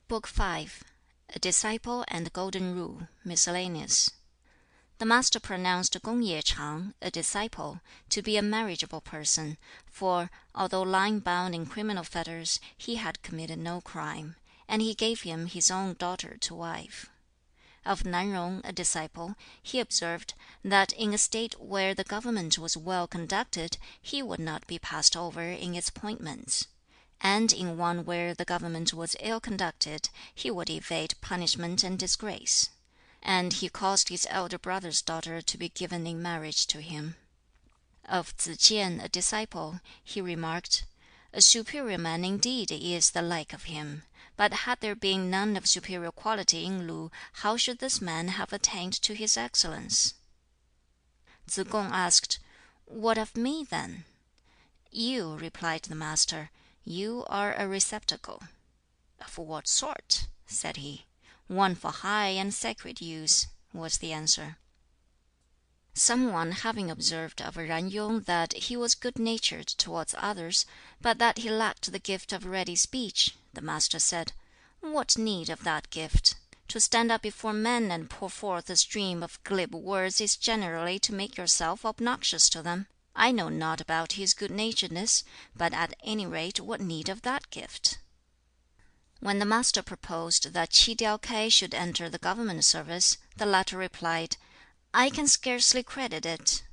Book 5 A Disciple and the Golden Rule, Miscellaneous. The Master pronounced Gong Ye Chang, a disciple, to be a marriageable person, for, although lying bound in criminal fetters, he had committed no crime, and he gave him his own daughter to wife. Of Nan Jung, a disciple, he observed that in a state where the government was well conducted, he would not be passed over in its appointments; and in one where the government was ill conducted, he would evade punishment and disgrace. And he caused his elder brother's daughter to be given in marriage to him. Of Tsz chian, a disciple, he remarked, "A superior man indeed is the like of him. But had there been none of superior quality in Lu, how should this man have attained to his excellence?" Tsz kung asked, "What of me, then?" "You," replied the Master, "you are a receptacle." "Of what sort?" said he. "One for high and sacred use," was the answer. Some one having observed of Yen Yung that he was good natured towards others, but that he lacked the gift of ready speech, the Master said, "What need of that gift? To stand up before men and pour forth a stream of glib words is generally to make yourself obnoxious to them. I know not about his good naturedness, but at any rate what need of that gift?" When the Master proposed that Ch'i Tiao Khai should enter the government service, the latter replied, "I can scarcely credit it."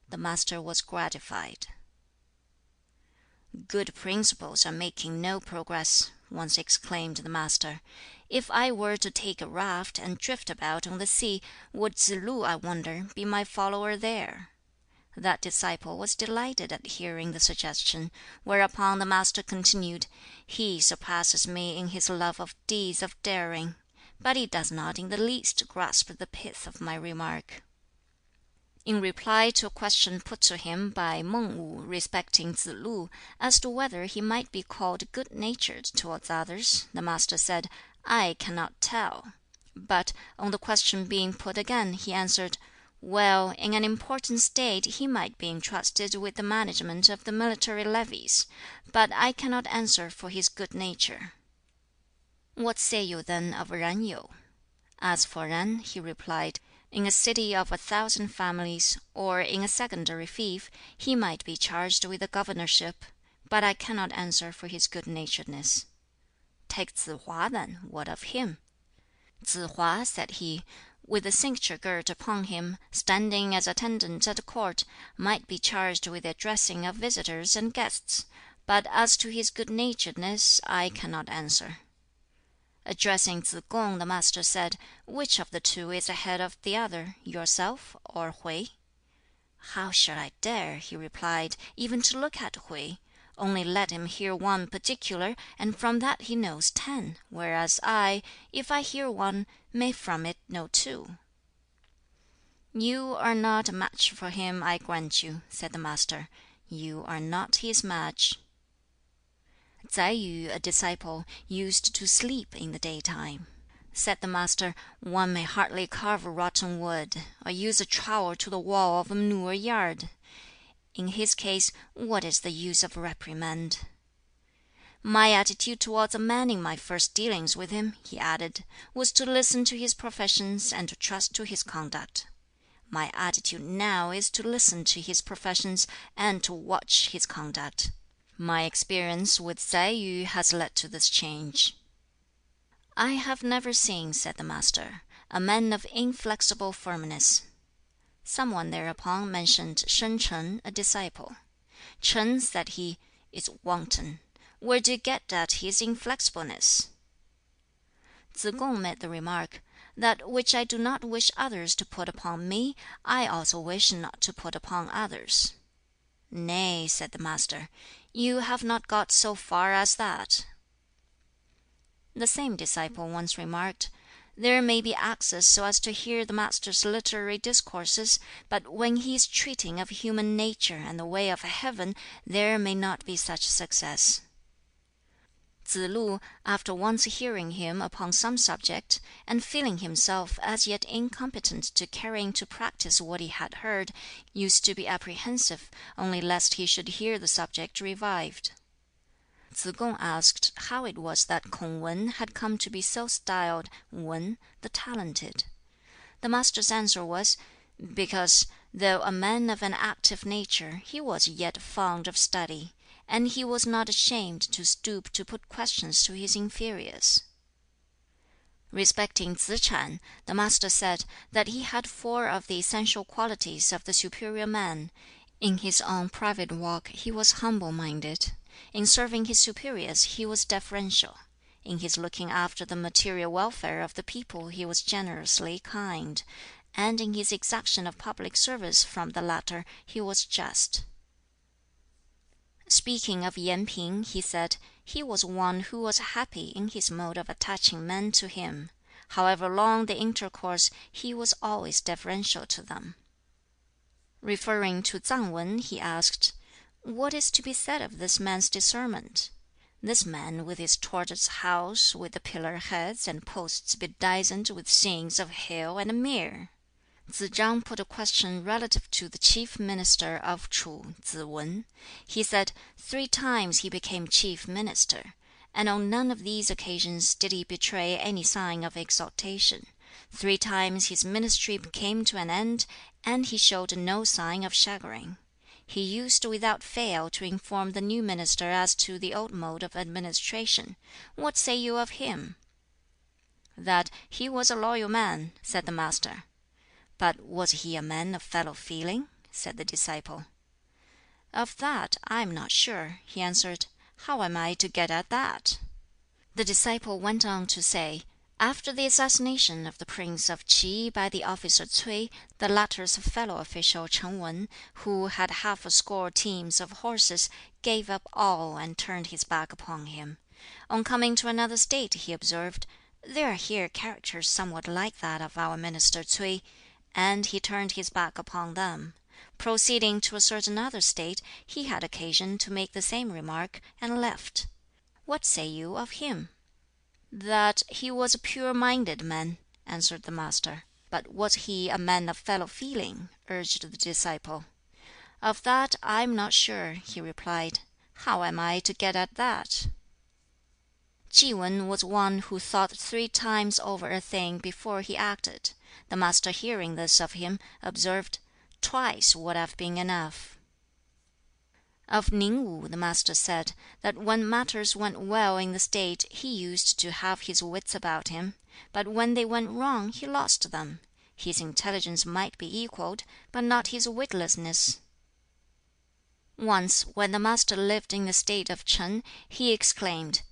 The Master was gratified. "Good principles are making no progress," once exclaimed the Master. "If I were to take a raft and drift about on the sea, would Tsz lu, I wonder, be my follower there?" That disciple was delighted at hearing the suggestion, whereupon the Master continued, "He surpasses me in his love of deeds of daring. But he does not in the least grasp the pith of my remark." In reply to a question put to him by Mang Wu respecting Tsz lu, as to whether he might be called good natured towards others, the Master said, "I cannot tell." But, on the question being put again, he answered, "Well, in an important state he might be entrusted with the management of the military levies, but I cannot answer for his good nature." "What say you then of Yen Yu?" As for Yen, he replied, "In a city of 1,000 families, or in a secondary fief, he might be charged with the governorship, but I cannot answer for his good naturedness." "Take Tsz hua then, what of him?" "Tsz hua," said he, "with the cincture girt upon him, standing as attendant at court, might be charged with the addressing of visitors and guests, but as to his good naturedness I cannot answer." Addressing Tsz kung, the Master said, "Which of the two is ahead of the other, yourself or Hui?" "How shall I dare," he replied, "even to look at Hui? Only let him hear one particular, and from that he knows 10, whereas I, if I hear one, may from it know 2." "You are not a match for him, I grant you," said the Master. "You are not his match." Tsai Yu, a disciple, used to sleep in the daytime. Said the Master, "One may hardly carve rotten wood, or use a trowel to the wall of a manure yard. In his case, what is the use of reprimand?" "My attitude towards a man in my first dealings with him," he added, "was to listen to his professions and to trust to his conduct. My attitude now is to listen to his professions and to watch his conduct. My experience with Tsai Yu has led to this change." "I have never seen," said the Master, "a man of inflexible firmness." Some one thereupon mentioned Shen Ch'eng, a disciple. "Ch'eng," said he, "is wanton. Where do you get at his inflexibleness?" Tsz kung made the remark, "That which I do not wish others to put upon me, I also wish not to put upon others." "Nay," said the Master, "you have not got so far as that." The same disciple once remarked, "There may be access so as to hear the Master's literary discourses, but when he is treating of human nature and the way of heaven, there may not be such success." Tsz lu, after once hearing him upon some subject, and feeling himself as yet incompetent to carry into practice what he had heard, used to be apprehensive, only lest he should hear the subject revived. Tsz-kung asked how it was that K'ung Wen had come to be so styled Wen, the talented. The Master's answer was, because, though a man of an active nature, he was yet fond of study, and he was not ashamed to stoop to put questions to his inferiors. Respecting Tsz ch'an, the Master said that he had 4 of the essential qualities of the superior man. In his own private walk he was humble-minded. In serving his superiors he was deferential. In his looking after the material welfare of the people he was generously kind. And in his exaction of public service from the latter he was just. Speaking of Yen Ping, he said, he was one who was happy in his mode of attaching men to him. However long the intercourse, he was always deferential to them. Referring to Tsang Wan, he asked, "What is to be said of this man's discernment? This man with his tortoise house, with the pillar heads and posts bedizened with scenes of hail and mire." Tsz chang put a question relative to the chief minister of Chu, Tsz wen. He said 3 times he became chief minister, and on none of these occasions did he betray any sign of exaltation. 3 times his ministry came to an end, and he showed no sign of chagrin. He used without fail to inform the new minister as to the old mode of administration. What say you of him?" "That he was a loyal man," said the Master. "But was he a man of fellow feeling?" said the disciple. "Of that I am not sure," he answered. "How am I to get at that?" The disciple went on to say, "After the assassination of the Prince of Ch'i by the officer Cui, the latter's fellow official Cheng Wen, who had 60 teams of horses, gave up all and turned his back upon him. On coming to another state, he observed, 'There are here characters somewhat like that of our minister Cui,' and he turned his back upon them. Proceeding to a certain other state, he had occasion to make the same remark, and left. What say you of him?" "That he was a pure-minded man," answered the Master. "But was he a man of fellow feeling?" urged the disciple. "Of that I am not sure," he replied. "How am I to get at that?" Chi Wan was one who thought 3 times over a thing before he acted. The Master hearing this of him, observed, "Twice would have been enough." Of Ning Wu the Master said that when matters went well in the state he used to have his wits about him, but when they went wrong he lost them. His intelligence might be equalled, but not his witlessness. Once, when the Master lived in the state of Ch'in, he exclaimed,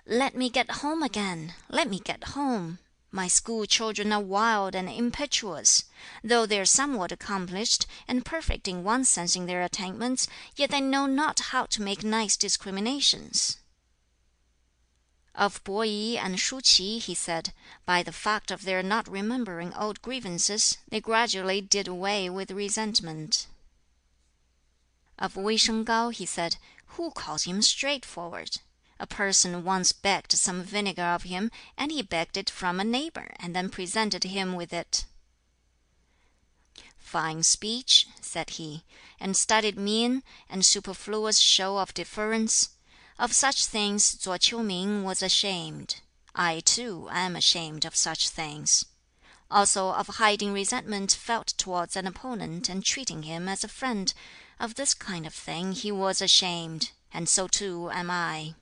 "Let me get home again! Let me get home! My school children are wild and impetuous. Though they are somewhat accomplished, and perfect in one sense in their attainments, yet they know not how to make nice discriminations." Of Po yi and Shu qi he said, "By the fact of their not remembering old grievances, they gradually did away with resentment." Of Wei sheng gao he said, "Who calls him straightforward? A person once begged some vinegar of him, and he begged it from a neighbor, and then presented him with it." "Fine speech," said he, "and studied mien, and superfluous show of deference, of such things Tso Chiu ming was ashamed. I too am ashamed of such things. Also of hiding resentment felt towards an opponent and treating him as a friend, of this kind of thing he was ashamed, and so too am I."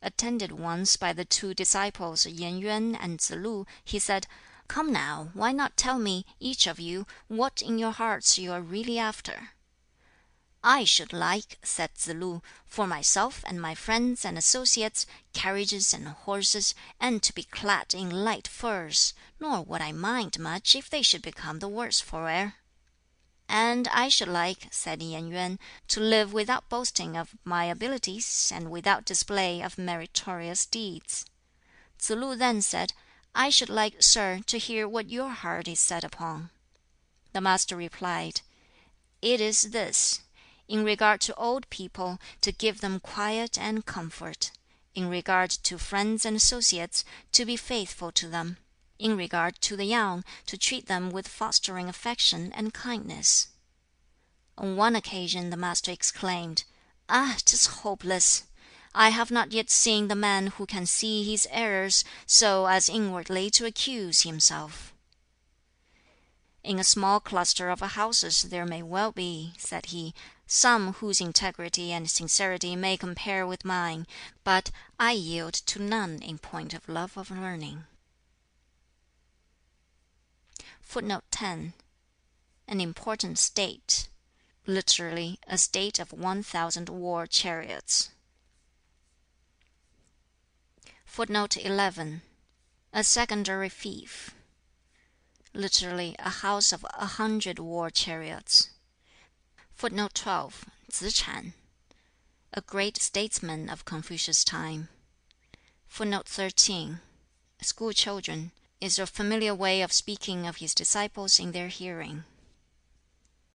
Attended once by the 2 disciples Yen Yuan and Tsz lu, he said, "Come now, why not tell me, each of you, what in your hearts you are really after?" "I should like," said Tsz lu, "for myself and my friends and associates, carriages and horses, and to be clad in light furs, nor would I mind much if they should become the worse for wear." "And I should like," said Yen Yuan, "to live without boasting of my abilities, and without display of meritorious deeds." Tsz lu then said, "I should like, sir, to hear what your heart is set upon." The Master replied, "It is this: in regard to old people, to give them quiet and comfort; in regard to friends and associates, to be faithful to them; in regard to the young, to treat them with fostering affection and kindness." On one occasion the Master exclaimed, "Ah, 'tis hopeless! I have not yet seen the man who can see his errors, so as inwardly to accuse himself." "In a small cluster of houses there may well be," said he, "some whose integrity and sincerity may compare with mine, but I yield to none in point of love of learning." [Footnote 10: An important state. Literally, a state of 1,000 war chariots.] [Footnote 11: A secondary fief. Literally, a house of 100 war chariots.] [Footnote 12: Tsz ch'an. A great statesman of Confucius' time.] [Footnote 13: "School children" is a familiar way of speaking of his disciples in their hearing.